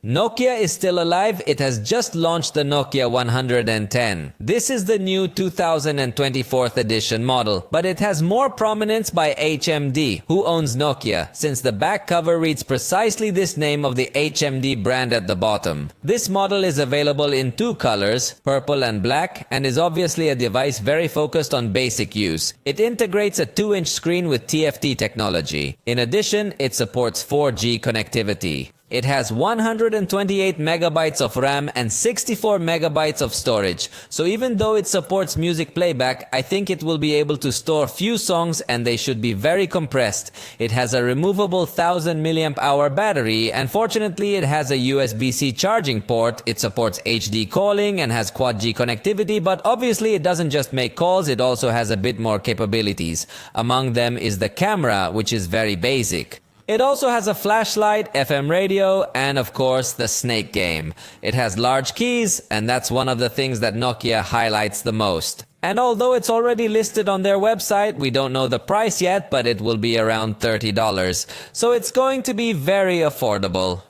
Nokia is still alive. It has just launched the Nokia 110. This is the new 2024th edition model, but it has more prominence by HMD, who owns Nokia, since the back cover reads precisely this name of the HMD brand at the bottom. This model is available in two colors, purple and black, and is obviously a device very focused on basic use. It integrates a 2-inch screen with TFT technology. In addition, it supports 4G connectivity. It has 128 megabytes of RAM and 64 megabytes of storage. So even though it supports music playback, I think it will be able to store few songs and they should be very compressed. It has a removable 1000 mAh battery, and fortunately it has a USB-C charging port. It supports HD calling and has quad G connectivity, but obviously it doesn't just make calls, it also has a bit more capabilities. Among them is the camera, which is very basic. It also has a flashlight, FM radio, and of course the snake game. It has large keys, and that's one of the things that Nokia highlights the most. And although it's already listed on their website, we don't know the price yet, but it will be around $30. So it's going to be very affordable.